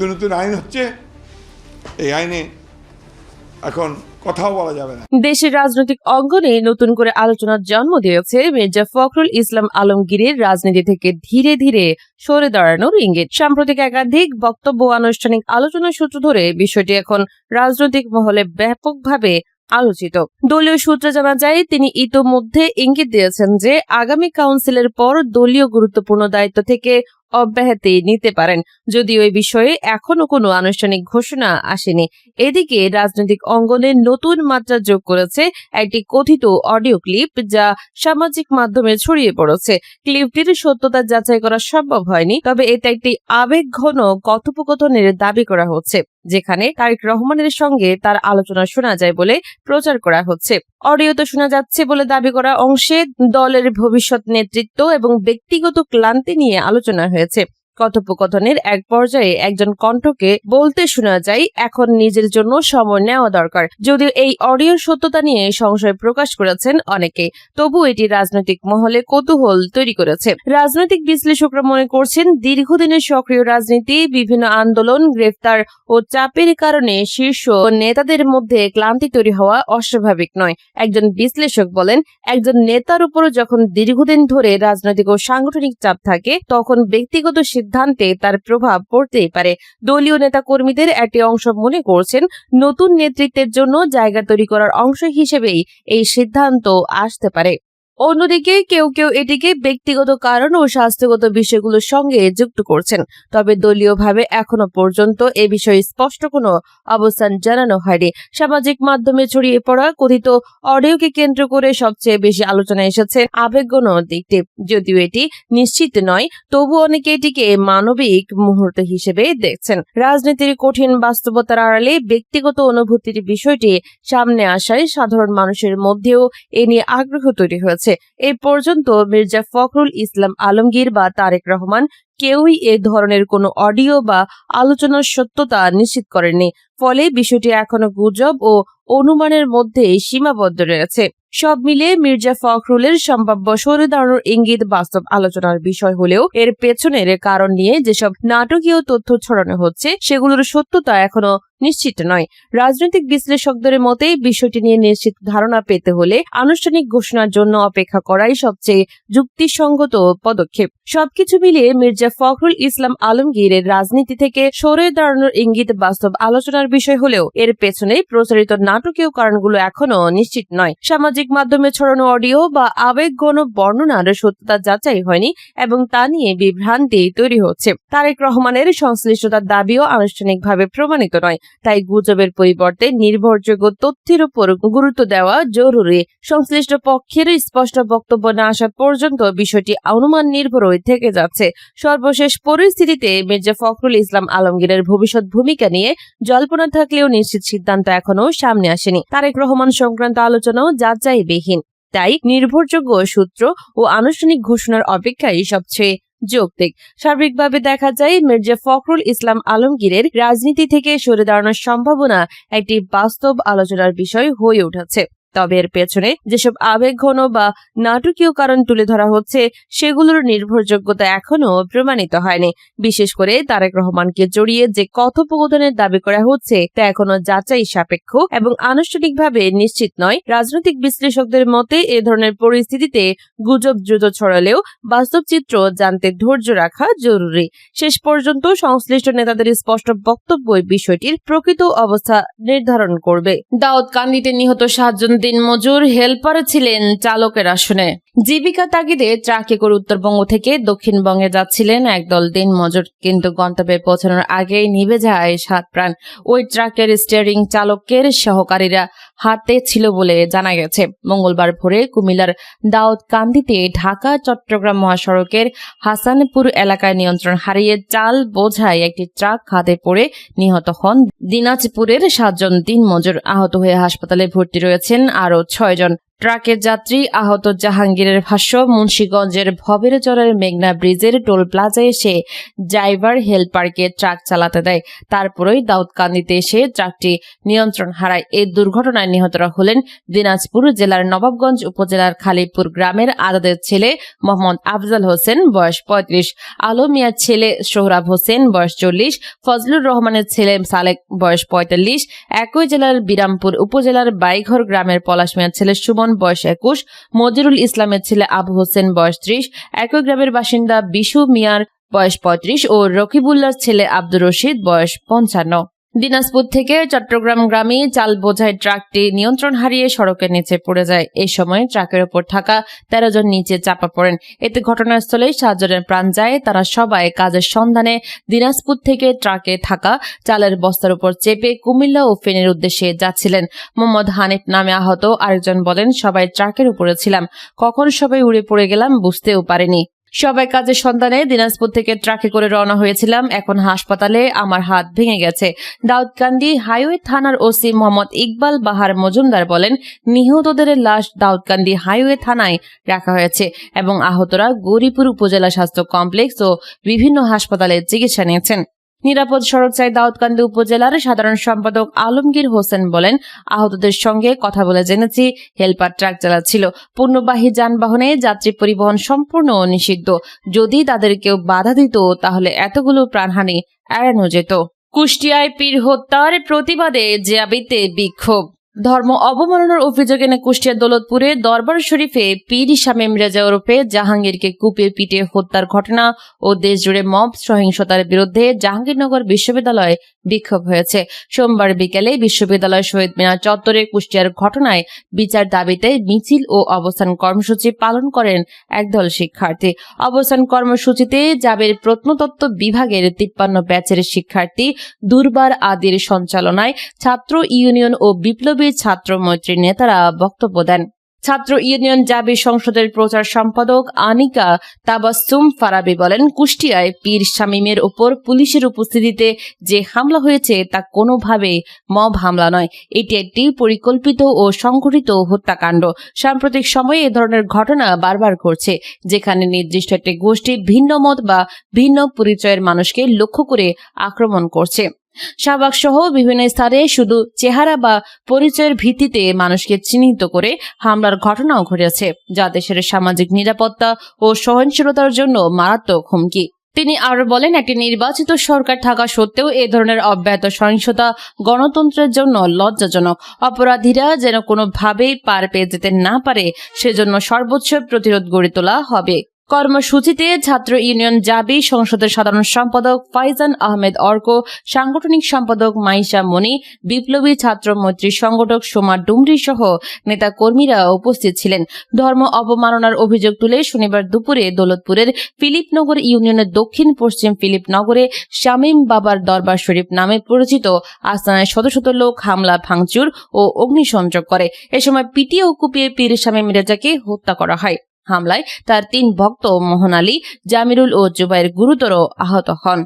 নতুন নতুন আইন হচ্ছে, এই আইনে এখন কথাও বলা যাবে না। দেশের রাজনৈতিক অঙ্গনে নতুন করে আলোচনার জন্ম দিয়েছে মির্জা ফখরুল ইসলাম আলমগীরের রাজনীতি থেকে ধীরে ধীরে সরে দাঁড়ানোর ইঙ্গিত। সাম্প্রতিক একাধিক বক্তব্য আনুষ্ঠানিক আলোচনার সূত্র ধরে বিষয়টি এখন রাজনৈতিক মহলে ব্যাপকভাবে আলোচিত। দলীয় সূত্রে জানা যায়, তিনি ইতোমধ্যে ইঙ্গিত দিয়েছেন যে আগামী কাউন্সিলের পর দলীয় গুরুত্বপূর্ণ দায়িত্ব থেকে অব্যাহতি নিতে পারেন, যদিও এই বিষয়ে এখনো কোনো আনুষ্ঠানিক ঘোষণা আসেনি। এদিকে রাজনৈতিক অঙ্গনে নতুন মাত্রা যোগ করেছে একটি কথিত অডিও ক্লিপ, যা সামাজিক মাধ্যমে ছড়িয়ে পড়েছে। ক্লিপটির সত্যতা যাচাই করা সম্ভব হয়নি, তবে এতে একটি আবেগঘন কথোপকথনের দাবি করা হচ্ছে, যেখানে তারেক রহমানের সঙ্গে তার আলোচনা শোনা যায় বলে প্রচার করা হচ্ছে। অডিওতে শোনা যাচ্ছে বলে দাবি করা অংশে দলের ভবিষ্যৎ নেতৃত্ব এবং ব্যক্তিগত ক্লান্তি নিয়ে আলোচনা হয়েছে। কথোপকথনের এক পর্যায়ে একজন কণ্ঠকে বলতে শোনা যায়, এখন নিজের জন্য সময় নেওয়া দরকার। যদিও এই অডিওর সত্যতা নিয়ে সংশয় প্রকাশ করেছেন অনেকে, তবু এটি রাজনৈতিক মহলে কৌতূহল তৈরি করেছে। রাজনৈতিক বিশ্লেষকরা মনে করছেন, দীর্ঘদিনের সক্রিয় রাজনীতি, বিভিন্ন আন্দোলন, গ্রেফতার ও চাপের কারণে শীর্ষ নেতাদের মধ্যে ক্লান্তি তৈরি হওয়া অস্বাভাবিক নয়। একজন বিশ্লেষক বলেন, একজন নেতার উপর যখন দীর্ঘদিন ধরে রাজনৈতিক ও সাংগঠনিক চাপ থাকে, তখন ব্যক্তিগত সিদ্ধান্তে তার প্রভাব পড়তেই পারে। দলীয় নেতা কর্মীদের একটি অংশ মনে করছেন, নতুন নেতৃত্বের জন্য জায়গা তৈরি করার অংশ হিসেবেই এই সিদ্ধান্ত আসতে পারে। অন্যদিকে কেউ কেউ এটিকে ব্যক্তিগত কারণ ও স্বাস্থ্যগত বিষয়গুলোর সঙ্গে যুক্ত করছেন। তবে দলীয়ভাবে এখনো পর্যন্ত এ বিষয়ে স্পষ্ট কোনো অবস্থান জানানো হয়নি। সামাজিক মাধ্যমে ছড়িয়ে পড়া কথিত অডিওকে কেন্দ্র করে সবচেয়ে বেশি আলোচনা এসেছে আবেগঘন দিকটি। যদিও এটি নিশ্চিত নয়, তবু অনেকে এটিকে মানবিক মুহূর্ত হিসেবে দেখছেন। রাজনীতির কঠিন বাস্তবতার আড়ালে ব্যক্তিগত অনুভূতির বিষয়টি সামনে আসায় সাধারণ মানুষের মধ্যেও এ নিয়ে আগ্রহ তৈরি হয়েছে। এই পর্যন্ত মির্জা ফখরুল ইসলাম আলমগীর বা তারেক রহমান কেউই এ ধরনের কোনো অডিও বা আলোচনার সত্যতা নিশ্চিত করেননি। ফলে বিষয়টি এখনো গুজব ও অনুমানের মধ্যে সীমাবদ্ধ রয়েছে। সব মিলিয়ে মির্জা ফখরুলের সম্ভাব্য সরে দাঁড়ানোর ইঙ্গিত বাস্তব আলোচনার বিষয় হলেও এর পেছনের কারণ নিয়ে যেসব নাটকীয় তথ্য ছড়ানো হচ্ছে, সেগুলোর সত্যতা এখনো নিশ্চিত নয়। রাজনৈতিক বিশ্লেষকদের মতে বিষয়টি নিয়ে নিশ্চিত ধারণা পেতে হলে আনুষ্ঠানিক ঘোষণার জন্য অপেক্ষা করাই সবচেয়ে যুক্তিসঙ্গত পদক্ষেপ। সবকিছু মিলিয়ে মির্জা ফখরুল ইসলাম আলমগীরের রাজনীতি থেকে সরে দাঁড়ানোর ইঙ্গিত বাস্তব আলোচনার বিষয় হলেও এর পেছনে প্রচারিত নাটকীয় কারণগুলো এখনো নিশ্চিত নয়। সামাজিক মাধ্যমে ছড়ানো অডিও বা আবেগঘন বর্ণনার সত্যতা যাচাই হয়নি এবং তা নিয়ে বিভ্রান্তি তৈরি হচ্ছে। তারেক রহমানের সংশ্লিষ্টতার দাবিও আনুষ্ঠানিকভাবে প্রমাণিত নয়, তাই গুজবের পরিবর্তে নির্ভরযোগ্য তথ্যের উপর গুরুত্ব দেওয়া জরুরি। সংশ্লিষ্ট পক্ষের স্পষ্ট বক্তব্য না আসা পর্যন্ত বিষয়টি অনুমান নির্ভর হয়ে থেকে যাচ্ছে। সর্বশেষ পরিস্থিতিতে মির্জা ফখরুল ইসলাম আলমগীরের ভবিষ্যৎ ভূমিকা নিয়ে জল্পনা থাকলেও নিশ্চিত সিদ্ধান্ত এখনো সামনে আসেনি। তারেক রহমান সংক্রান্ত আলোচনাও যাচাইবিহীন, তাই নির্ভরযোগ্য সূত্র ও আনুষ্ঠানিক ঘোষণার অপেক্ষাই সবচেয়ে যৌক্তিক। সার্বিকভাবে দেখা যায়, মির্জা ফখরুল ইসলাম আলমগীরের রাজনীতি থেকে সরে দাঁড়ানোর সম্ভাবনা একটি বাস্তব আলোচনার বিষয় হয়ে উঠেছে। তবে এর পেছনে যেসব আবেগঘন বা নাটকীয় কারণ তুলে ধরা হচ্ছে, সেগুলোর নির্ভরযোগ্যতা এখনো প্রমাণিত হয়নি। বিশেষ করে তারেক রহমানকে জড়িয়ে যে কথোপকথনের দাবি করা হচ্ছে, তা এখনো যাচাই সাপেক্ষ এবং আনুষ্ঠানিকভাবে নিশ্চিত নয়। রাজনৈতিক বিশ্লেষকদের মতে এ ধরনের পরিস্থিতিতে গুজব দ্রুত ছড়ালেও বাস্তব চিত্র জানতে ধৈর্য রাখা জরুরি। শেষ পর্যন্ত সংশ্লিষ্ট নেতাদের স্পষ্ট বক্তব্য বিষয়টির প্রকৃত অবস্থা নির্ধারণ করবে। দাউদকান্দিতে নিহত 7 জন দিনমজুর হেলপারে ছিলেন চালকের আসনে। জীবিকা তাগিদে ট্রাকে করে উত্তরবঙ্গ থেকে দক্ষিণবঙ্গে যাচ্ছিলেন একদল দিনমজুর, কিন্তু গন্তব্যে পৌঁছানোর আগেই নিভে যায় 7 প্রাণ। ওই ট্রাকের স্টিয়ারিং চালকের সহকারীরা হাতে ছিল বলে জানা গেছে। মঙ্গলবার ভোরে কুমিল্লার দাউদকান্দিতে ঢাকা চট্টগ্রাম মহাসড়কের হাসানপুর এলাকায় নিয়ন্ত্রণ হারিয়ে চাল বোঝাই একটি ট্রাক খাদে পড়ে নিহত হন দিনাজপুরের 7 জন দিনমজুর। আহত হয়ে হাসপাতালে ভর্তি রয়েছেন আরও 6 জন। ট্রাকের যাত্রী আহত জাহাঙ্গীরের ভাষ্য, মুন্সিগঞ্জের ভবেরচরের মেঘনা ব্রিজের টোল প্লাজায় এসে ড্রাইভার হেলপারকে ট্রাক চালাতে দেয়। তারপরই দাউদকান্দিতে এসে ট্রাকটি নিয়ন্ত্রণ হারায়। এই দুর্ঘটনায় নিহতরা হলেন দিনাজপুর জেলার নবাবগঞ্জ উপজেলার খালিপুর গ্রামের আজাদের ছেলে মোহাম্মদ আফজাল হোসেন বয়স ৩৫, আলো মিয়ার ছেলে সোহরাব হোসেন বয়স ৪০, ফজলুর রহমানের ছেলে সালেক বয়স ৪৫, একই জেলার বিরামপুর উপজেলার বাইঘর গ্রামের পলাশ মিয়ার ছেলে সুমন বয়স ২১, মজিরুল ইসলামের ছেলে আবু হোসেন বয়স ৩০, একই গ্রামের বাসিন্দা বিশু মিয়ার বয়স ৩৫ ও রকিবুল্লাহর ছেলে আব্দুর রশিদ বয়স ৫৫। দিনাজপুর থেকে চট্টগ্রামগামী চাল বোঝাই ট্রাকটি নিয়ন্ত্রণ হারিয়ে সড়কের নিচে পড়ে যায়। এই সময় ট্রাকের ওপর থাকা ১৩ জন নিচে চাপা পড়েন। এতে ঘটনাস্থলে ৭ জনের প্রাণ যায়। তারা সবাই কাজের সন্ধানে দিনাজপুর থেকে ট্রাকে থাকা চালের বস্তার উপর চেপে কুমিল্লা ও ফেনীর উদ্দেশ্যে যাচ্ছিলেন। মোহাম্মদ হানিফ নামে আহত আরেকজন বলেন, সবাই ট্রাকের উপরে ছিলাম, কখন সবাই উড়ে পড়ে গেলাম বুঝতেও পারিনি। সবাই কাজের সন্ধানে দিনাজপুর থেকে ট্রাকে করে রওনা হয়েছিলাম। এখন হাসপাতালে আমার হাত ভেঙে গেছে। দাউদকান্দি হাইওয়ে থানার ওসি মোহাম্মদ ইকবাল বাহার মজুমদার বলেন, নিহতদের লাশ দাউদকান্দি হাইওয়ে থানায় রাখা হয়েছে এবং আহতরা গৌরীপুর উপজেলা স্বাস্থ্য কমপ্লেক্স ও বিভিন্ন হাসপাতালে চিকিৎসা নিয়েছেন। নিরাপদ সড়ক চাই দাউদকান্দি উপজেলার সাধারণ সম্পাদক আলমগীর হোসেন বলেন, আহতদের সঙ্গে কথা বলে জেনেছি হেলপার ট্রাক চালাচ্ছিল। পণ্যবাহী যানবাহনে যাত্রী পরিবহন সম্পূর্ণ নিষিদ্ধ। যদি তাদের কেউ বাধা দিত তাহলে এতগুলো প্রাণহানি এড়ানো যেত। কুষ্টিয়ায় পীর হত্যার প্রতিবাদে জিয়াবিতে বিক্ষোভ। ধর্ম অবমাননার অভিযোগে কুষ্টিয়ার দৌলতপুরে দরবার শরীফে পীর শামীম রেজা ওরফে জাহাঙ্গীরকে কুপিয়ে পিটিয়ে হত্যার ঘটনা ও দেশজুড়ে মব সহিংসতার বিরুদ্ধে জাহাঙ্গীরনগর বিশ্ববিদ্যালয়ে বিক্ষোভ হয়েছে। সোমবার বিকেলে বিশ্ববিদ্যালয় শহীদ মিনার চত্বরে কুষ্টিয়ার ঘটনায় বিচার দাবিতে মিছিল ও অবস্থান কর্মসূচি পালন করেন একদল শিক্ষার্থী। অবস্থান কর্মসূচিতে জাবের প্রত্নতত্ত্ব বিভাগের ৫৩ ব্যাচের শিক্ষার্থী দুর্বার আদির সঞ্চালনায় ছাত্র ইউনিয়ন ও বিপ্লবী ছাত্র মৈত্রীর নেতারা বক্তব্য দেন। ছাত্র ইউনিয়ন জাবি সংসদের প্রচার সম্পাদক আনিকা তাবাসসুম ফারাবি বলেন, কুষ্টিয়ায় পীর শামীমের ওপর পুলিশের উপস্থিতিতে যে হামলা হয়েছে তা কোনোভাবেই মব হামলা নয়। এটি একটি পরিকল্পিত ও সংগঠিত হত্যাকাণ্ড। সাম্প্রতিক সময়ে এ ধরনের ঘটনা বারবার ঘটছে, যেখানে নির্দিষ্ট একটি গোষ্ঠী ভিন্ন মত বা ভিন্ন পরিচয়ের মানুষকে লক্ষ্য করে আক্রমণ করছে। শাহবাগ সহ বিভিন্ন স্থানে শুধু চেহারা বা পরিচয়ের ভিত্তিতে মানুষকে চিহ্নিত করে হামলার ঘটনাও ঘটেছে, যা দেশের সামাজিক নিরাপত্তা ও সহনশীলতার জন্য মারাত্মক হুমকি। তিনি আরো বলেন, একটি নির্বাচিত সরকার থাকা সত্ত্বেও এ ধরনের অব্যাহত সহিংসতা গণতন্ত্রের জন্য লজ্জাজনক। অপরাধীরা যেন কোনোভাবেই পার পেয়ে যেতে না পারে, সেজন্য সর্বোচ্চ প্রতিরোধ গড়ে তোলা হবে। কর্মসূচিতে ছাত্র ইউনিয়ন জাবি সংসদের সাধারণ সম্পাদক ফাইজান আহমেদ অর্ক, সাংগঠনিক সম্পাদক মাইশা মনি, বিপ্লবী ছাত্র মৈত্রী সংগঠক সোমা ডুমরি সহ নেতা কর্মীরা উপস্থিত ছিলেন। ধর্ম অবমাননার অভিযোগ তুলে শনিবার দুপুরে দৌলতপুরের ফিলিপনগর ইউনিয়নের দক্ষিণ পশ্চিম ফিলিপনগরে শামীম বাবার দরবার শরীফ নামে পরিচিত আস্তানায় শত শত লোক হামলা ভাঙচুর ও অগ্নিসংযোগ করে। এ সময় পিটিয়ে ও কুপিয়ে পীর শামীম রেজাকে হত্যা করা হয়। হামলায় তার ৩ ভক্ত মোহন আলী, জামিরুল ও জুবাইর গুরুতর আহত হন।